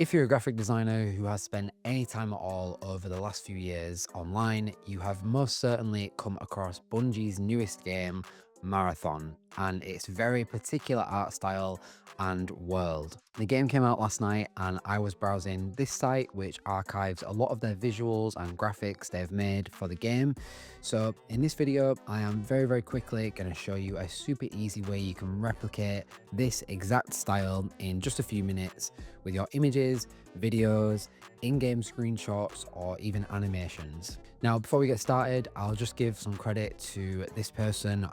If you're a graphic designer who has spent any time at all over the last few years online, you have most certainly come across Bungie's newest game, Marathon, and its very particular art style and world. The game came out last night and I was browsing this site which archives a lot of their visuals and graphics they've made for the game. So in this video, I am very quickly going to show you a super easy way you can replicate this exact style in just a few minutes with your images, videos, in-game screenshots, or even animations. Now, before we get started, I'll just give some credit to this person,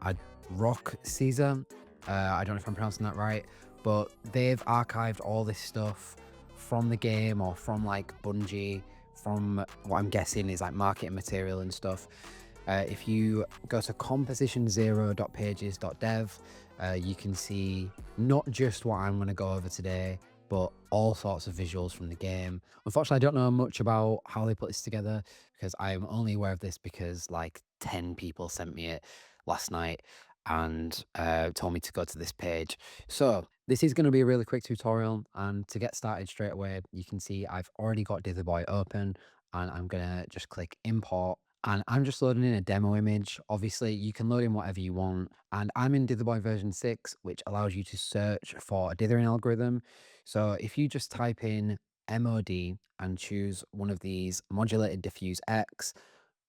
Rock Caesar. I don't know if I'm pronouncing that right, but they've archived all this stuff from the game or from like Bungie, from what I'm guessing is like marketing material and stuff. If you go to composition0.pages.dev, you can see not just what I'm going to go over today, but all sorts of visuals from the game. Unfortunately, I don't know much about how they put this together because I'm only aware of this because like 10 people sent me it last night and told me to go to this page. So this is going to be a really quick tutorial, and to get started straight away, you can see I've already got Dither Boy open and I'm going to just click import. And I'm just loading in a demo image. Obviously, you can load in whatever you want. And I'm in Dither Boy version 6, which allows you to search for a dithering algorithm. So if you just type in MOD and choose one of these modulated diffuse X,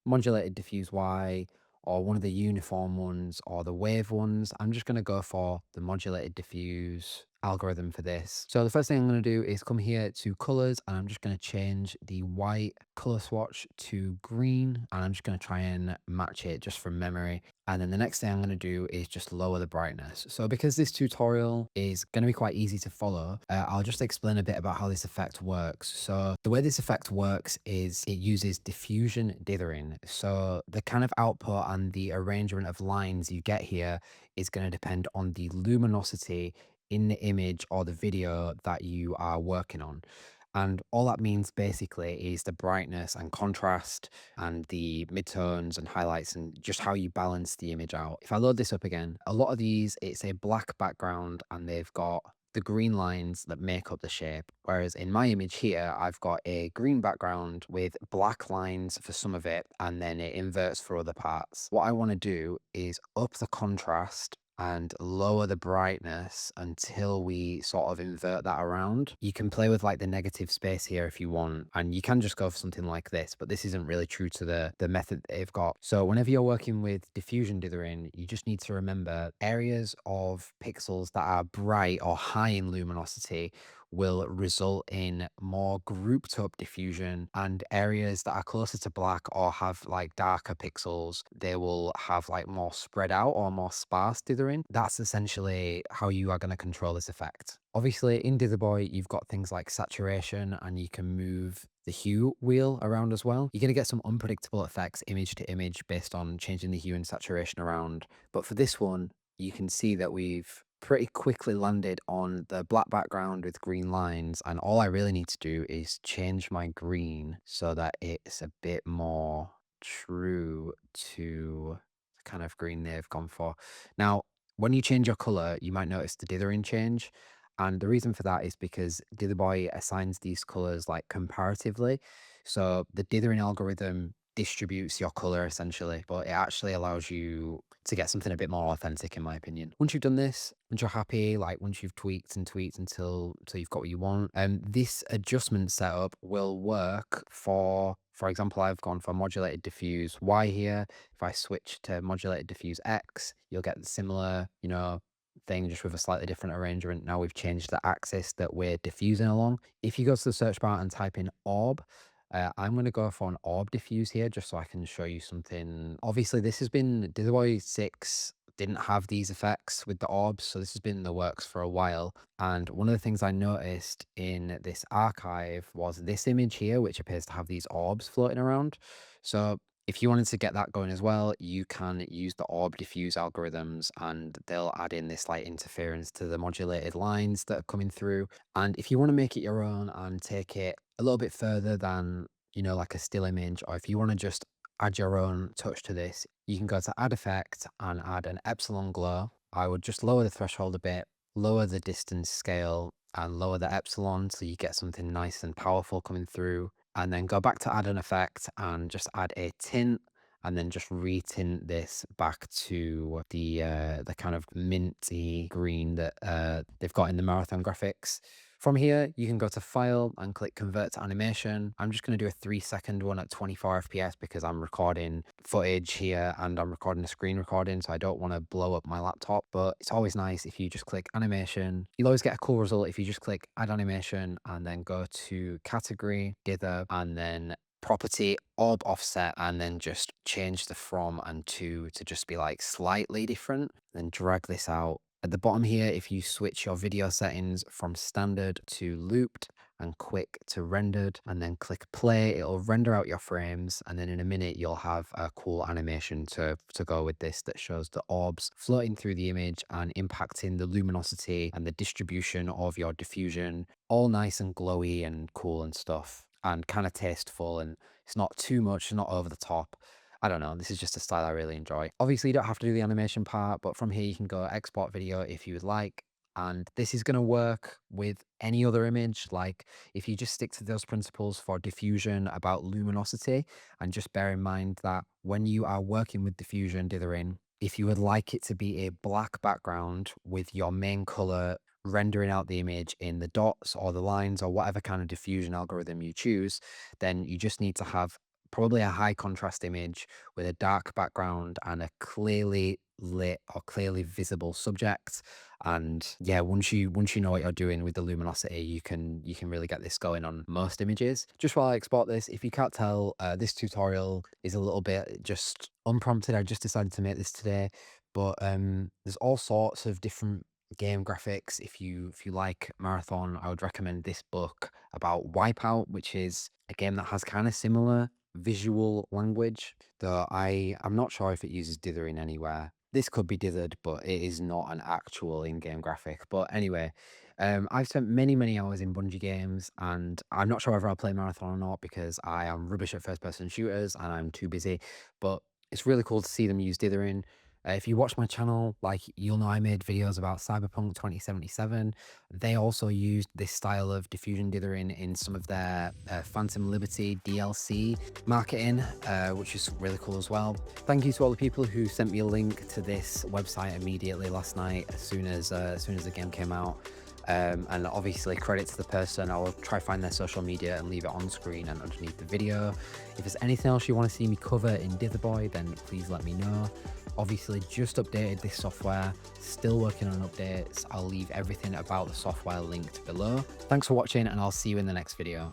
modulated diffuse Y, or one of the uniform ones or the wave ones, I'm just going to go for the modulated diffuse algorithm for this. So the first thing I'm going to do is come here to colors, and I'm just going to change the white color swatch to green, and I'm just going to try and match it just from memory. And then the next thing I'm going to do is just lower the brightness. So because this tutorial is going to be quite easy to follow, I'll just explain a bit about how this effect works. So the way this effect works is it uses diffusion dithering. So the kind of output and the arrangement of lines you get here is going to depend on the luminosity in the image or the video that you are working on. And all that means basically is the brightness and contrast and the midtones and highlights and just how you balance the image out. If I load this up again, a lot of these, it's a black background and they've got the green lines that make up the shape. Whereas in my image here, I've got a green background with black lines for some of it, and then it inverts for other parts. What I want to do is up the contrast and lower the brightness until we sort of invert that around. You can play with like the negative space here if you want, and you can just go for something like this, but this isn't really true to the method they've got. So whenever you're working with diffusion dithering, you just need to remember areas of pixels that are bright or high in luminosity will result in more grouped up diffusion, and areas that are closer to black or have like darker pixels, they will have like more spread out or more sparse dithering. That's essentially how you are going to control this effect. Obviously in Dither Boy, you've got things like saturation, and you can move the hue wheel around as well. You're going to get some unpredictable effects image to image based on changing the hue and saturation around. But for this one, you can see that we've pretty quickly landed on the black background with green lines, and all I really need to do is change my green so that it's a bit more true to the kind of green they've gone for. Now, when you change your color, you might notice the dithering change, and the reason for that is because Dither Boy assigns these colors like comparatively. So the dithering algorithm distributes your color essentially, but it actually allows you to get something a bit more authentic, in my opinion. Once you've done this, once you're happy, like once you've tweaked and tweaked until you've got what you want, this adjustment setup will work for example, I've gone for modulated diffuse Y here. If I switch to modulated diffuse X, you'll get the similar, thing, just with a slightly different arrangement. Now we've changed the axis that we're diffusing along. If you go to the search bar and type in orb, I'm going to go for an orb diffuse here just so I can show you something. Obviously, this has been Dither Boy 6 didn't have these effects with the orbs, so this has been in the works for a while. And one of the things I noticed in this archive was this image here, which appears to have these orbs floating around. So if you wanted to get that going as well, you can use the orb diffuse algorithms, and they'll add in this like interference to the modulated lines that are coming through. And if you want to make it your own and take it a little bit further than, like a still image, or if you want to just add your own touch to this, you can go to add effect and add an epsilon glow. I would just lower the threshold a bit, lower the distance scale, and lower the epsilon so you get something nice and powerful coming through. And then go back to add an effect and just add a tint, and then just retint this back to the kind of minty green that they've got in the marathon graphics. From here, you can go to File and click Convert to Animation. I'm just going to do a 3-second one at 24 FPS because I'm recording footage here and I'm recording a screen recording, so I don't want to blow up my laptop. But it's always nice if you just click Animation. You'll always get a cool result if you just click Add Animation and then go to Category, Dither, and then Property, Orb Offset, and then just change the from and to just be like slightly different. Then drag this out. At the bottom here, if you switch your video settings from standard to looped and quick to rendered, and then click play, it'll render out your frames. And then in a minute, you'll have a cool animation to go with this that shows the orbs floating through the image and impacting the luminosity and the distribution of your diffusion. All nice and glowy and cool and stuff, and kind of tasteful, and it's not too much, not over the top. I don't know, this is just a style I really enjoy. Obviously, you don't have to do the animation part, but from here you can go export video if you would like. And this is going to work with any other image. Like if you just stick to those principles for diffusion about luminosity, and just bear in mind that when you are working with diffusion dithering, if you would like it to be a black background with your main color rendering out the image in the dots or the lines or whatever kind of diffusion algorithm you choose, then you just need to have probably a high contrast image with a dark background and a clearly lit or clearly visible subject. And yeah, once you know what you're doing with the luminosity, you can really get this going on most images. Just while I export this, if you can't tell, this tutorial is a little bit just unprompted. I just decided to make this today, but there's all sorts of different game graphics. If you like marathon, I would recommend this book about Wipeout, which is a game that has kind of similar visual language, though I'm not sure if it uses dithering anywhere. This could be dithered, but it is not an actual in-game graphic. But anyway, I've spent many hours in Bungie games, and I'm not sure whether I'll play marathon or not because I am rubbish at first-person shooters and I'm too busy. But it's really cool to see them use dithering. If you watch my channel, like, you'll know I made videos about Cyberpunk 2077. They also used this style of diffusion dithering in some of their Phantom Liberty DLC marketing, which is really cool as well. Thank you to all the people who sent me a link to this website immediately last night as soon as the game came out. And obviously credit to the person. I will try find their social media and leave it on screen and underneath the video. If there's anything else you want to see me cover in Dither Boy, then please let me know. Obviously just updated this software, still working on updates. I'll leave everything about the software linked below. Thanks for watching, and I'll see you in the next video.